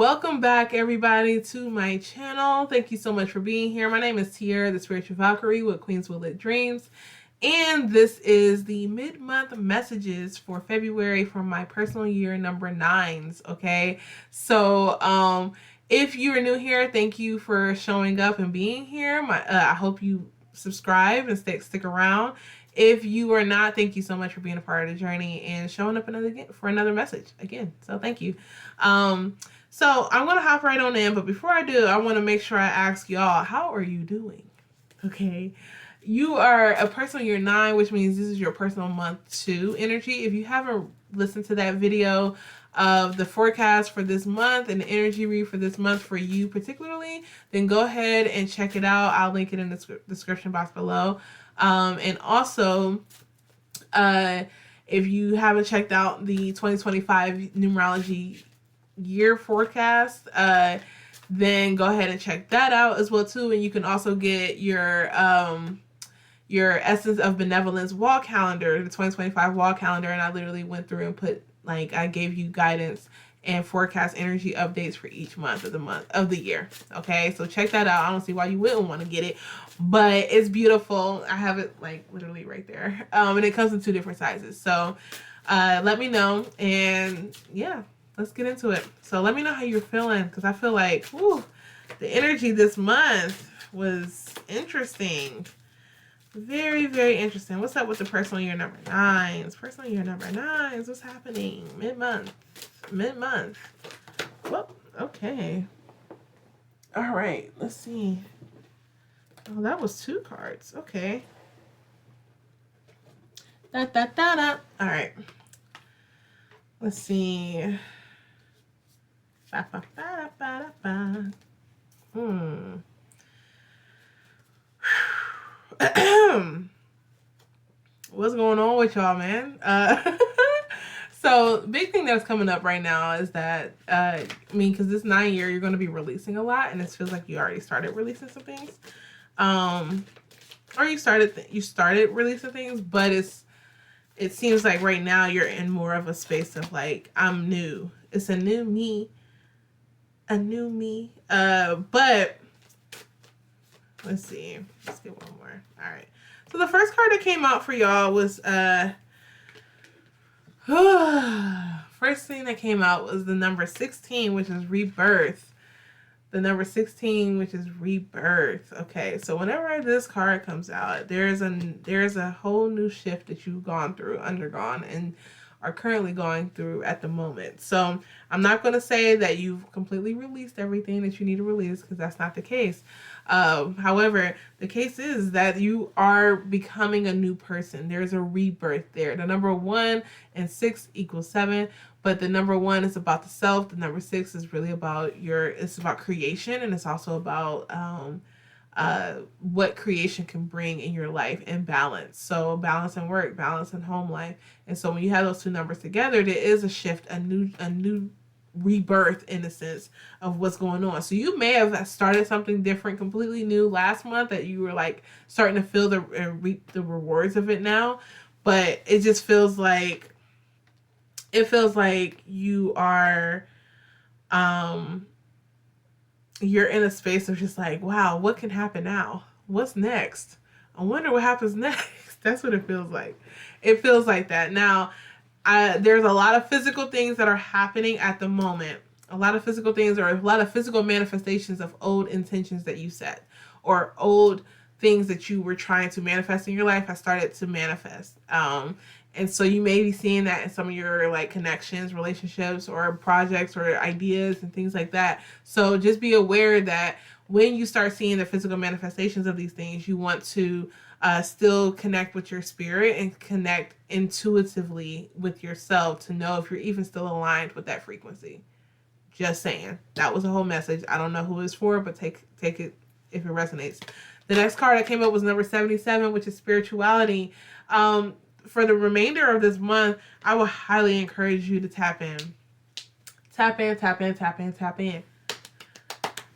Welcome back, everybody, to my channel. Thank you so much for being here. My name is Tiara, the Spiritual Valkyrie with Queens Will Lit Dreams. And this is the mid-month messages for February for my personal year number 9s, okay? So, if you are new here, thank you for showing up and being here. I hope you subscribe and stick around. If you are not, thank you so much for being a part of the journey and showing up for another message again. So thank you. So I'm going to hop right on in, but before I do, I want to make sure I ask y'all, how are you doing? Okay. You are a personal year 9, which means this is your personal month 2 energy. If you haven't listened to that video of the forecast for this month and the energy read for this month for you particularly, then go ahead and check it out. I'll link it in the description box below. And also, if you haven't checked out the 2025 numerology year forecast, then go ahead and check that out as well too. And you can also get your Essence of Benevolence wall calendar, the 2025 wall calendar, and I literally went through and put, like, I gave you guidance and forecast energy updates for each month of the year. Okay, so check that out. I don't see why you wouldn't want to get it, but it's beautiful. I have it like literally right there, and it comes in 2 different sizes. So let me know, and yeah, let's get into it. So let me know how you're feeling, because I feel like, whew, the energy this month was interesting. Very, very interesting. What's up with the personal year number 9s? Personal year number 9s. What's happening? Mid-month. Mid-month. Well, okay. All right. Let's see. Oh, that was 2 cards. Okay. Da, da, da, da. All right. Let's see. Ba, ba, ba, ba, ba, ba. What's going on with y'all, man? So big thing that's coming up right now is that because this 9 year, you're going to be releasing a lot, and it feels like you already started releasing some things, or you started releasing things, but it seems like right now you're in more of a space of like, I'm new. It's a new me. But let's see. Let's get one more. All right. So the first card that came out for y'all was first thing that came out was the number 16, which is rebirth. The number 16, which is rebirth. Okay, so whenever this card comes out, there's a whole new shift that you've undergone, and are currently going through at the moment. So I'm not going to say that you've completely released everything that you need to release, because that's not the case. However, the case is that you are becoming a new person. There's a rebirth there. The number 1 and 6 equals 7, but the number 1 is about the self. The number 6 is really about it's about creation, and it's also about what creation can bring in your life, and balance. So balance in work, balance in home life. And so when you have those 2 numbers together, there is a shift, a new rebirth in the sense of what's going on. So you may have started something different, completely new last month, that you were like starting to feel reap the rewards of it now, but it just feels like you are you're in a space of just like, wow, what can happen now? What's next? I wonder what happens next. That's what it feels like. It feels like that. Now, there's a lot of physical things that are happening at the moment. A lot of physical things, or a lot of physical manifestations of old intentions that you set, or old things that you were trying to manifest in your life have started to manifest. And so you may be seeing that in some of your like connections, relationships, or projects, or ideas and things like that. So just be aware that when you start seeing the physical manifestations of these things, you want to still connect with your spirit and connect intuitively with yourself to know if you're even still aligned with that frequency. Just saying. That was a whole message. I don't know who it's for, but take it if it resonates. The next card that came up was number 77, which is spirituality. For the remainder of this month, I would highly encourage you to tap in. Tap in, tap in, tap in, tap in.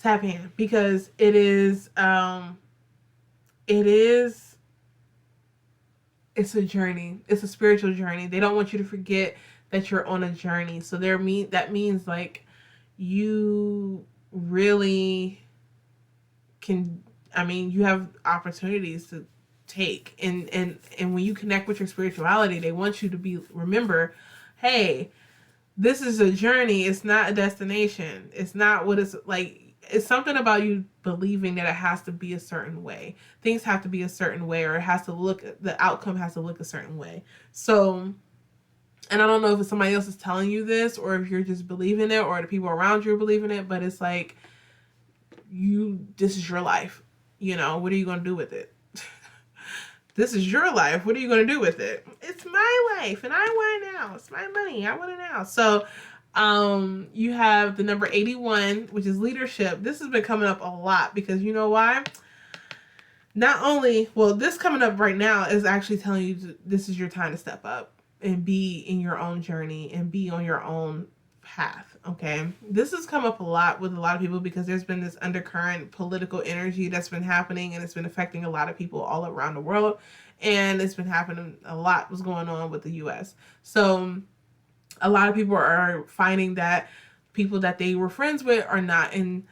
Tap in, because it's a journey. It's a spiritual journey. They don't want you to forget that you're on a journey. So that means like you really can, I mean, you have opportunities to take. And when you connect with your spirituality, they want you to remember, hey, this is a journey. It's not a destination. It's not what it's like. It's something about you believing that it has to be a certain way. Things have to be a certain way, or it has to look, the outcome has to look a certain way. So, and I don't know if it's somebody else is telling you this, or if you're just believing it, or the people around you are believing it, but it's like, this is your life. What are you going to do with it? This is your life. What are you going to do with it? It's my life and I want it now. It's my money. I want it now. So, you have the number 81, which is leadership. This has been coming up a lot because you know why? Not only, well, this coming up right now is actually telling you this is your time to step up and be in your own journey and be on your own path. Okay, this has come up a lot with a lot of people because there's been this undercurrent political energy that's been happening, and it's been affecting a lot of people all around the world, and it's been happening a lot was going on with the US. So a lot of people are finding that people that they were friends with are not in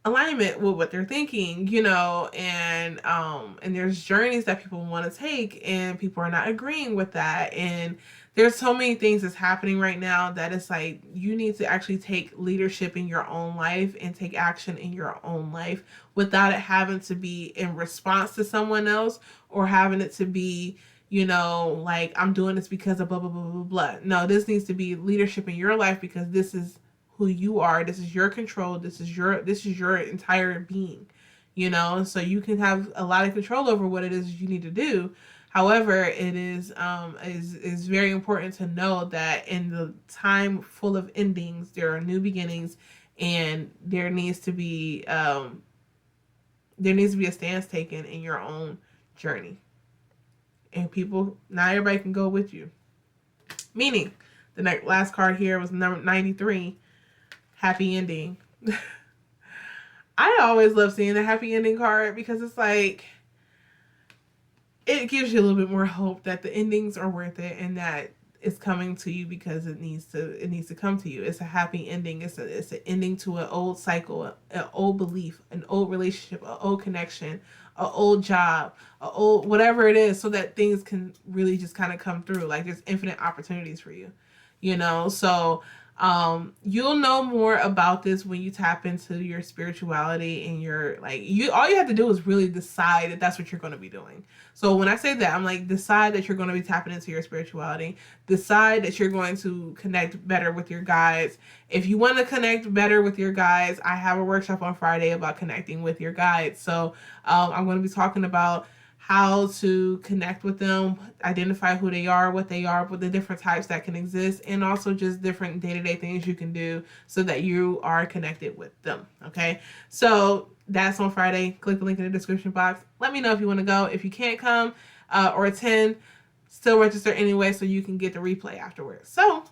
alignment with what they're thinking, and there's journeys that people want to take and people are not agreeing with that. And there's so many things that's happening right now that it's like you need to actually take leadership in your own life and take action in your own life without it having to be in response to someone else or having it to be, like I'm doing this because of blah blah blah blah blah. No, this needs to be leadership in your life because this is who you are. This is your control. This is your entire being, so you can have a lot of control over what it is you need to do. However, it is very important to know that in the time full of endings, there are new beginnings, and there needs to be a stance taken in your own journey. And people, not everybody can go with you. Meaning, the last card here was number 93. Happy ending. I always love seeing the happy ending card because it's like it gives you a little bit more hope that the endings are worth it and that it's coming to you because it needs to come to you. It's a happy ending. It's an ending to an old cycle, an old belief, an old relationship, an old connection, an old job, an old whatever it is, so that things can really just kind of come through. Like there's infinite opportunities for you, so you'll know more about this when you tap into your spirituality and all you have to do is really decide that that's what you're going to be doing. So when I say that, I'm like, decide that you're going to be tapping into your spirituality, decide that you're going to connect better with your guides. If you want to connect better with your guides, I have a workshop on Friday about connecting with your guides. So I'm going to be talking about how to connect with them, identify who they are, what the different types that can exist, and also just different day-to-day things you can do so that you are connected with them. Okay, so that's on Friday. Click the link in the description box. Let me know if you want to go. If you can't come or attend, still register anyway so you can get the replay afterwards. So,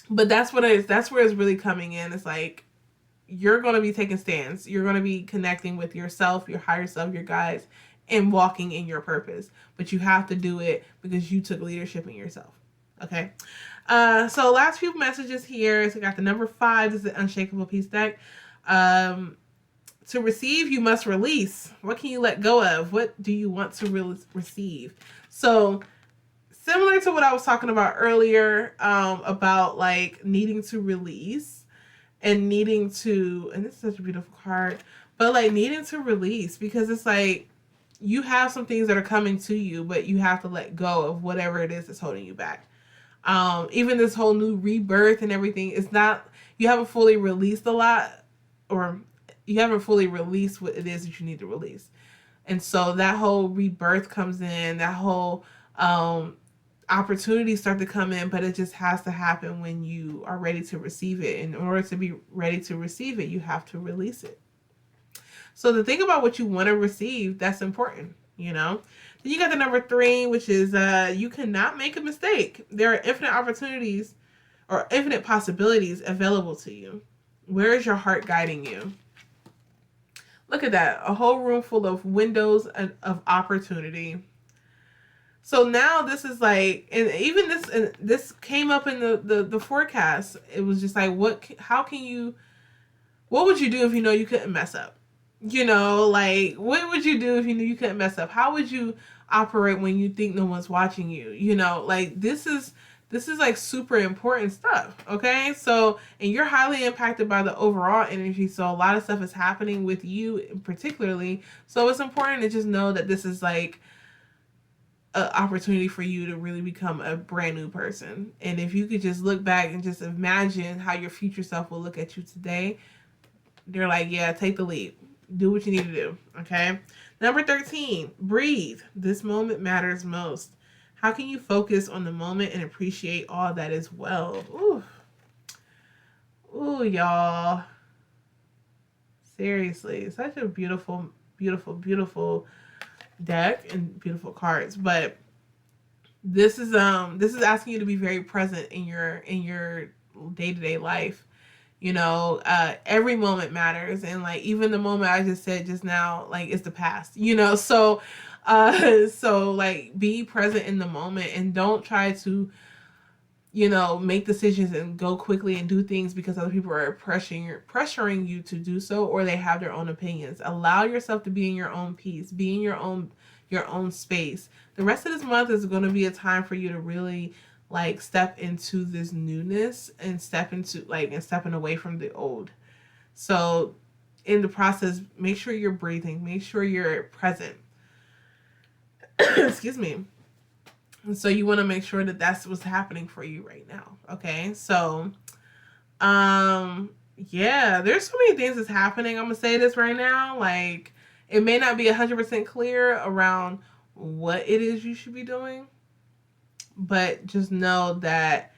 but that's where it's really coming in. It's like you're going to be taking stands. You're going to be connecting with yourself, your higher self, your guides, and walking in your purpose. But you have to do it because you took leadership in yourself. Okay. So last few messages here. So I got the number 5. This is the Unshakable Peace deck. To receive, you must release. What can you let go of? What do you want to receive? So similar to what I was talking about earlier, about like needing to release and needing to, and this is such a beautiful card, but like needing to release because it's like, you have some things that are coming to you, but you have to let go of whatever it is that's holding you back. Even this whole new rebirth and everything, it's not, you haven't fully released a lot, or you haven't fully released what it is that you need to release. And so that whole rebirth comes in, that whole opportunities start to come in, but it just has to happen when you are ready to receive it. In order to be ready to receive it, you have to release it. So to think about what you want to receive, that's important, Then you got the number 3, which is you cannot make a mistake. There are infinite opportunities or infinite possibilities available to you. Where is your heart guiding you? Look at that. A whole room full of windows of opportunity. So now this is like, and even this, and this came up in the forecast. It was just like, how can you, what would you do if you know you couldn't mess up? You know, like, what would you do if you knew you couldn't mess up? How would you operate when you think no one's watching you? You know, like, this is like super important stuff. Okay, so, and you're highly impacted by the overall energy, so a lot of stuff is happening with you particularly. So it's important to just know that this is like an opportunity for you to really become a brand new person. And if you could just look back and just imagine how your future self will look at you today, they're like, yeah, take the leap. Do what you need to do. Okay. Number 13, breathe. This moment matters most. How can you focus on the moment and appreciate all that is well? Ooh. Ooh, y'all. Seriously. Such a beautiful, beautiful, beautiful deck and beautiful cards. But this is asking you to be very present in your day-to-day life. You know, every moment matters, and like even the moment I just said just now, like, it's the past, you know. So so like, be present in the moment and don't try to, you know, make decisions and go quickly and do things because other people are pressuring you to do so, or they have their own opinions. Allow yourself to be in your own peace, be in your own space. The rest of this month is going to be a time for you to really like step into this newness and stepping away from the old. So in the process, make sure you're breathing, make sure you're present. Excuse me. And so you want to make sure that that's what's happening for you right now. Okay. So, yeah, there's so many things that's happening. I'm going to say this right now. Like, it may not be 100% clear around what it is you should be doing, but just know that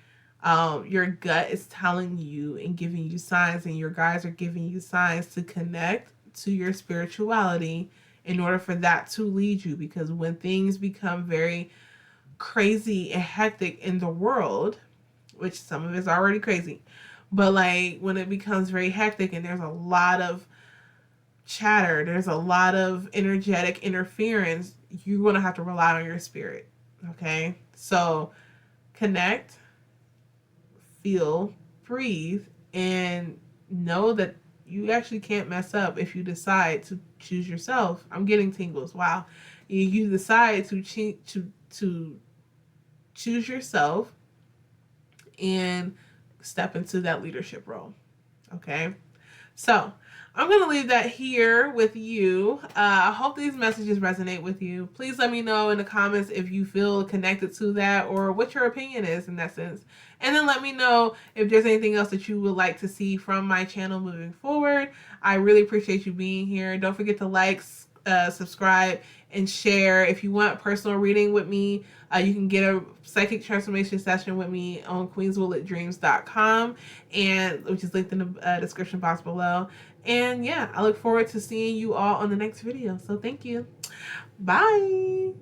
your gut is telling you and giving you signs, and your guides are giving you signs to connect to your spirituality in order for that to lead you. Because when things become very crazy and hectic in the world, which some of it's already crazy, but like when it becomes very hectic and there's a lot of chatter, there's a lot of energetic interference, you're going to have to rely on your spirit. Okay? So connect, feel, breathe, and know that you actually can't mess up if you decide to choose yourself. I'm getting tingles. Wow. You decide to choose yourself and step into that leadership role. Okay? So I'm going to leave that here with you. I hope these messages resonate with you. Please let me know in the comments if you feel connected to that or what your opinion is in that sense. And then let me know if there's anything else that you would like to see from my channel moving forward. I really appreciate you being here. Don't forget to like, subscribe, and share. If you want personal reading with me, you can get a psychic transformation session with me on queenswilletdreams.com, and which is linked in the description box below. And yeah, I look forward to seeing you all on the next video. So thank you. Bye.